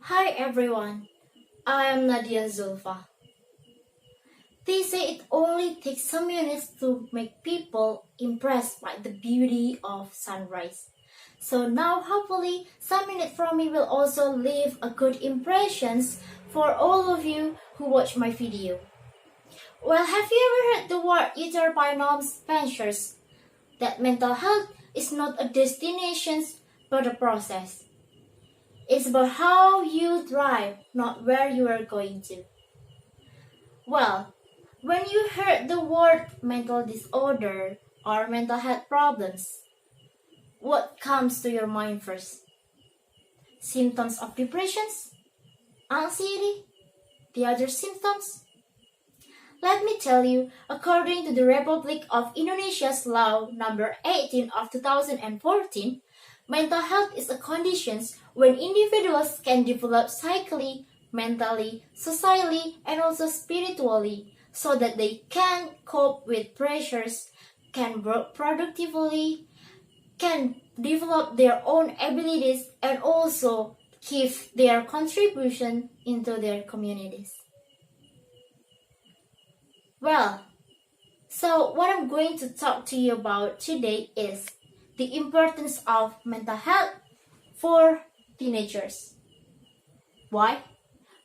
Hi everyone, I am Nadiyah Zulfa. They say it only takes some minutes to make people impressed by the beauty of sunrise. So now hopefully some minutes from me will also leave a good impressions for all of you who watch my video. Well, have you ever heard the word uttered by Norm Spencers that mental health is not a destination but a process? It's about how you thrive, not where you are going to. Well, when you heard the word mental disorder or mental health problems, what comes to your mind first? Symptoms of depressions? Anxiety? The other symptoms? Let me tell you, according to the Republic of Indonesia's Law number 18 of 2014, mental health is a condition when individuals can develop psychically, mentally, socially, and also spiritually so that they can cope with pressures, can work productively, can develop their own abilities, and also give their contribution into their communities. Well, so what I'm going to talk to you about today is the importance of mental health for teenagers. Why?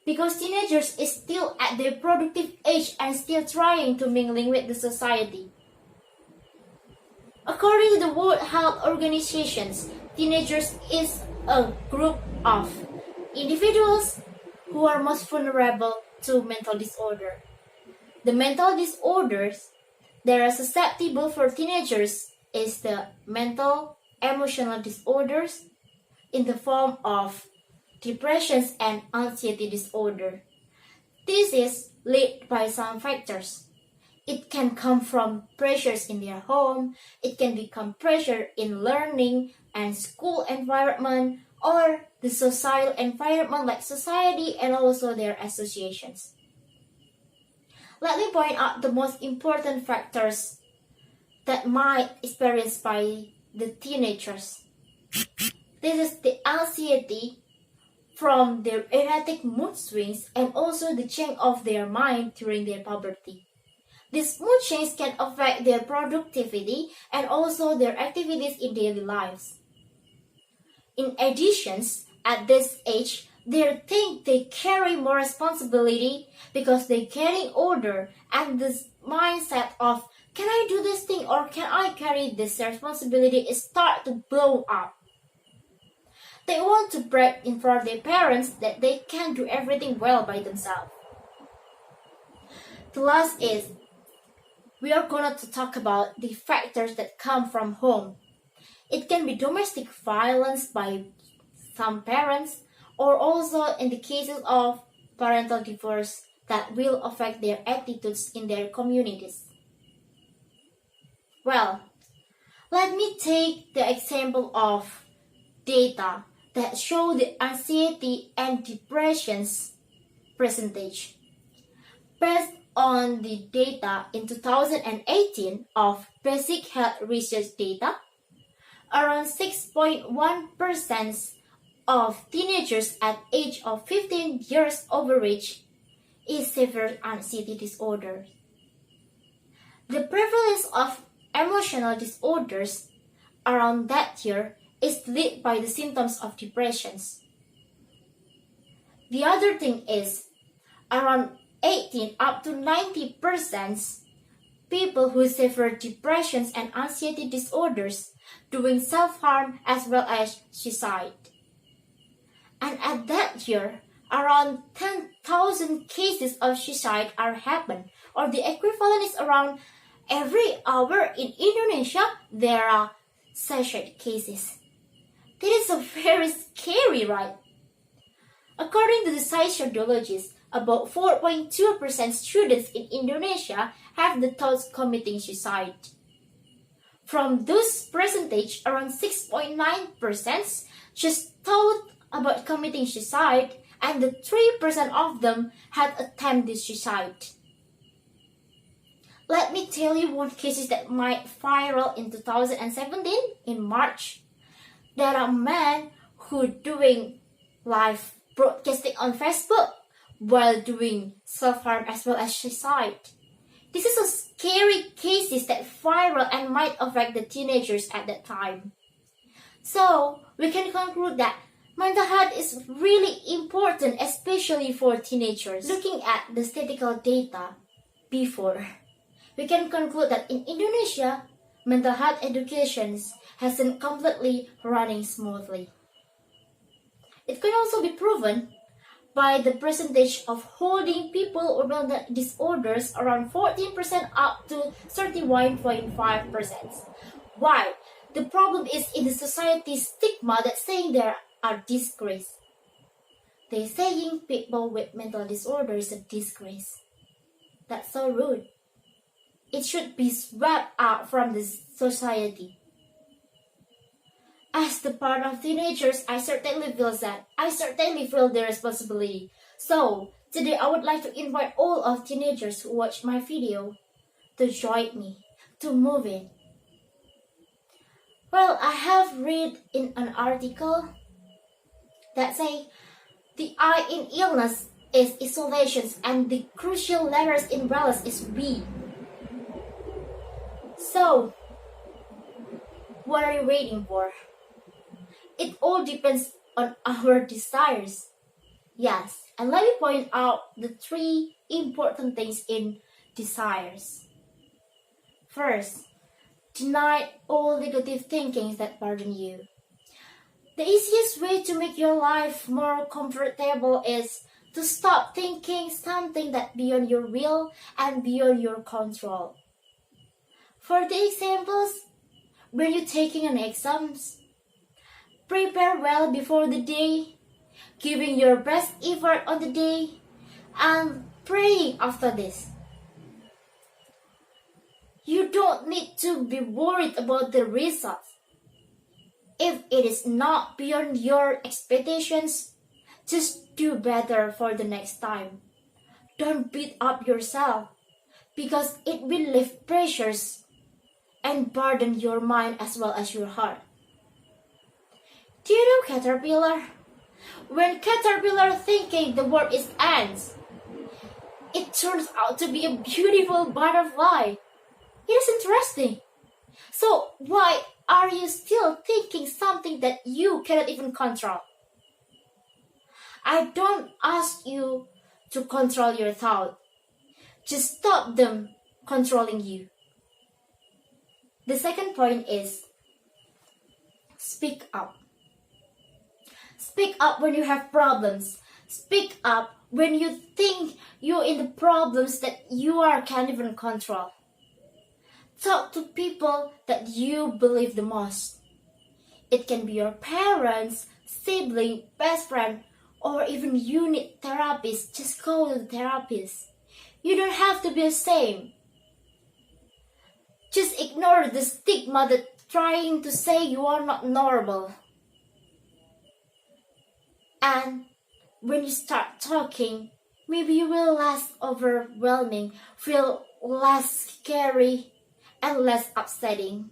Because teenagers is still at their productive age and still trying to mingling with the society. According to the World Health Organizations, teenagers is a group of individuals who are most vulnerable to mental disorder. The mental disorders that are susceptible for teenagers is the mental emotional disorders in the form of depressions and anxiety disorder. This is led by some factors. It can come from pressures in their home, it can become pressure in learning and school environment, or the societal environment like society and also their associations. Let me point out the most important factors that might experienced by the teenagers. This is the anxiety from their erratic mood swings and also the change of their mind during their puberty. These mood changes can affect their productivity and also their activities in daily lives. In addition, at this age, they think they carry more responsibility because they're getting older, and this mindset of can I do this thing or can I carry this responsibility is start to blow up. They want to brag in front of their parents that they can do everything well by themselves. The last is we are going to talk about the factors that come from home. It can be domestic violence by some parents, or also in the cases of parental divorce that will affect their attitudes in their communities. Well, let me take the example of data that show the anxiety and depressions percentage. Based on the data in 2018 of Basic Health Research data, around 6.1% of teenagers at age of 15 years of age is severe anxiety disorder. The prevalence of emotional disorders around that year is led by the symptoms of depressions. The other thing is around 18 up to 90% people who suffer depressions and anxiety disorders doing self-harm as well as suicide. And at that year, around 10,000 cases of suicide are happened, or the equivalent is around every hour in Indonesia there are suicide cases. This is very scary, right? According to the sociologists, about 4.2% students in Indonesia have the thoughts committing suicide. From those percentage, around 6.9% just thought about committing suicide, and the 3% of them had attempted suicide. Let me tell you one case that might viral in 2017 in March. There are men who doing life broadcasting on Facebook, while doing self-harm as well as suicide. This is a scary cases that viral and might affect the teenagers at that time. So, we can conclude that mental health is really important, especially for teenagers. Looking at the statistical data before, we can conclude that in Indonesia, mental health education hasn't completely running smoothly. It can also be proven by the percentage of holding people with mental disorders around 14% up to 31.5%. Why? The problem is in the society's stigma that saying there are disgrace. They're saying people with mental disorders are disgrace. That's so rude. It should be swept out from the society. As the part of teenagers, I certainly feel that. I certainly feel the responsibility. So, today I would like to invite all of teenagers who watch my video to join me, to move in. Well, I have read in an article that say the I in illness is isolation and the crucial letters in balance is we. So, what are you waiting for? It all depends on our desires. Yes, and let me point out the 3 important things in desires. First, deny all negative thinkings that burden you. The easiest way to make your life more comfortable is to stop thinking something that's beyond your will and beyond your control. For the examples, when you're taking an exams, prepare well before the day, giving your best effort on the day, and praying after this. You don't need to be worried about the results. If it is not beyond your expectations, just do better for the next time. Don't beat up yourself, because it will lift pressures and burden your mind as well as your heart. Do you know caterpillar? When caterpillar thinking the world is ends, it turns out to be a beautiful butterfly. It is interesting. So why are you still thinking something that you cannot even control? I don't ask you to control your thought. Just stop them controlling you. The second point is speak up. Speak up when you have problems. Speak up when you think you're in the problems that you can't even control. Talk to people that you believe the most. It can be your parents, sibling, best friend, or even you need therapist. Just go to the therapist. You don't have to be ashamed. Just ignore the stigma that trying to say you are not normal. And when you start talking, maybe you will less overwhelming, feel less scary, and less upsetting.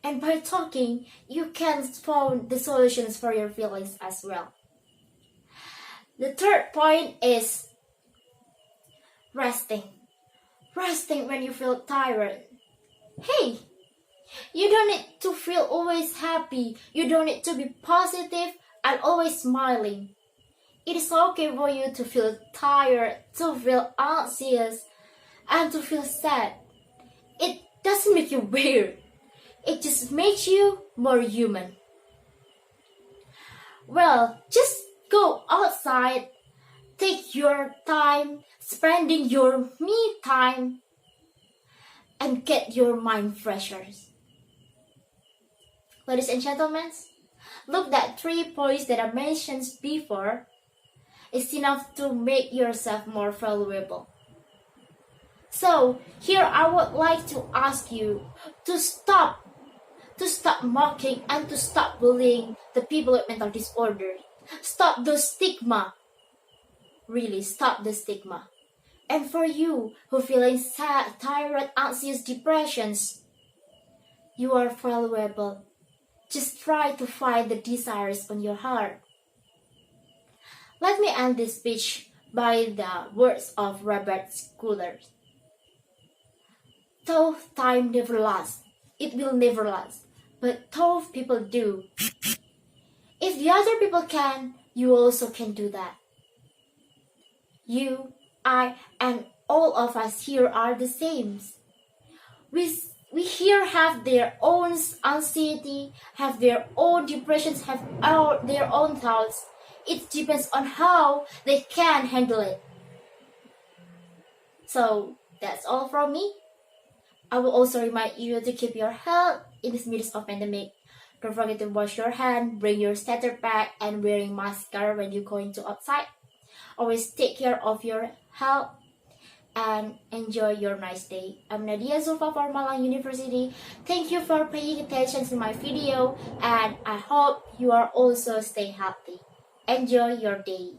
And by talking, you can find the solutions for your feelings as well. The third point is resting. Resting when you feel tired. Hey, you don't need to feel always happy. You don't need to be positive and always smiling. It is okay for you to feel tired, to feel anxious, and to feel sad. It doesn't make you weird. It just makes you more human. Well, just go outside, take your time, spending your me time, and get your mind fresher. Ladies and gentlemen, look at 3 points that I mentioned before. It's enough to make yourself more valuable. So, here I would like to ask you to stop mocking and to stop bullying the people with mental disorder. Stop the stigma. Really, stop the stigma. And for you who feeling sad, tired, anxious, depressions, you are valuable. Just try to find the desires on your heart. Let me end this speech by the words of Robert Schuller. Though time never lasts, it will never last, but though people do. If the other people can, you also can do that. You, I, and all of us here are the same. We here have their own anxiety, have their own depressions, have their own thoughts. It depends on how they can handle it. So that's all from me. I will also remind you to keep your health in this midst of pandemic. Don't forget to wash your hand, bring your starter pack, and wearing mascara when you're going to outside. Always take care of your health and enjoy your nice day. I'm Nadiyah Zulfa for Malang University. Thank you for paying attention to my video, and I hope you are also stay healthy. Enjoy your day.